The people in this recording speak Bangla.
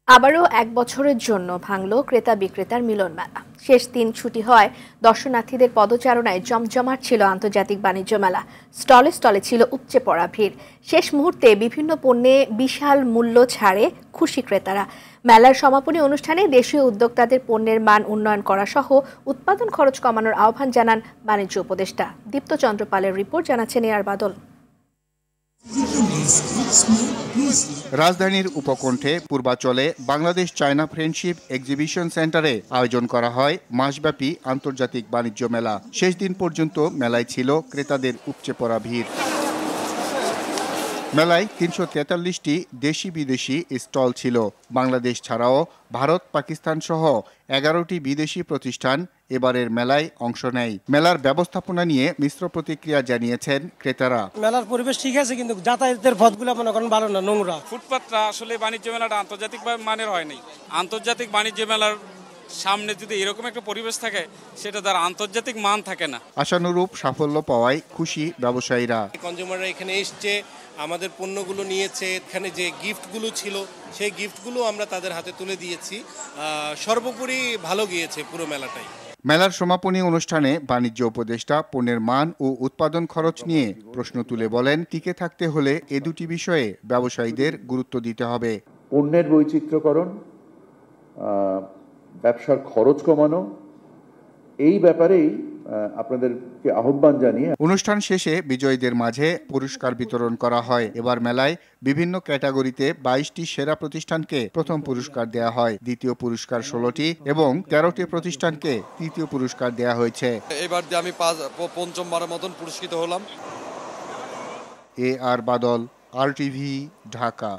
আবারও এক বছরের জন্য ভাঙল ক্রেতা বিক্রেতার মিলন মেলা। শেষ দিন ছুটি হয় দর্শনার্থীদের পদচারণায় জমজমাট ছিল আন্তর্জাতিক বাণিজ্য মেলা। স্টলে স্টলে ছিল উপচে পড়া ভিড়। শেষ মুহূর্তে বিভিন্ন পণ্যে বিশাল মূল্য ছাড়ে খুশি ক্রেতারা। মেলার সমাপনী অনুষ্ঠানে দেশীয় উদ্যোক্তাদের পণ্যের মান উন্নয়ন করা সহ উৎপাদন খরচ কমানোর আহ্বান জানান বাণিজ্য উপদেষ্টা দীপ্ত চন্দ্র পালের রিপোর্ট, জানাচ্ছেন এআর বাদল। রাজধানীর উপকণ্ঠে পূর্বাচলে বাংলাদেশ চায়না ফ্রেন্ডশিপ এক্সিবিশন সেন্টারে আয়োজন করা হয় মাসব্যাপী আন্তর্জাতিক বাণিজ্য মেলা। শেষ দিন পর্যন্ত মেলায় ছিল ক্রেতাদের উপচে পড়া ভিড়। মেলায় ৩৪৩টি দেশি বিদেশি স্টল ছিল। বাংলাদেশ ছাড়াও ভারত, পাকিস্তান সহ ১১টি বিদেশি প্রতিষ্ঠান এবারের মেলায় অংশ নেয়। মেলার ব্যবস্থাপনা নিয়ে মিশ্র প্রতিক্রিয়া জানিয়েছেন ক্রেতারা। মেলার পরিবেশ ঠিক আছে, কিন্তু যাতায়াতের পথগুলো মনে করেন ভালো না, নোংরা। ফুটপাতটা আসলে বাণিজ্য মেলাটা আন্তর্জাতিক মানের হয় নাই। আন্তর্জাতিক বাণিজ্য মেলার সামনে যদি এরকম একটা পরিবেশ থাকে, সেটা তার আন্তর্জাতিক মান থাকে না। আশানুরূপ সাফল্য পাওয়ায় খুশি ব্যবসায়ীরা। কনজিউমাররা এখানে এসছে, আমাদের পণ্যগুলো নিয়েছে, এখানে যে গিফটগুলো ছিল সেই গিফটগুলো আমরা তাদের হাতে তুলে দিয়েছি। সর্বোপরি ভালো গিয়েছে পুরো মেলাটাই। মেলার সমাপনী অনুষ্ঠানে বাণিজ্য উপদেষ্টা পণ্যের মান ও উৎপাদন খরচ নিয়ে প্রশ্ন তুলে বলেন, টিকে থাকতে হলে এ দুটি বিষয়ে ব্যবসায়ীদের গুরুত্ব দিতে হবে। পণ্যের বৈচিত্র্যকরণ, ব্যবসার খরচ কমানো, এই ব্যাপারেই আপনাদেরকে আহ্বান জানিয়ে অনুষ্ঠান শেষে বিজয়ীদের মাঝে পুরস্কার বিতরণ করা হয়। এবার মেলায় বিভিন্ন ক্যাটাগরিতে ২২টি সেরা প্রতিষ্ঠানকে প্রথম পুরস্কার দেয়া হয়, দ্বিতীয় পুরস্কার ১৬টি এবং ১৩টি প্রতিষ্ঠানকে তৃতীয় পুরস্কার দেয়া হয়েছে। এবার আমি পঞ্চমবারের মতন পুরস্কৃত হলাম। এআর বাদল, RTV, ঢাকা।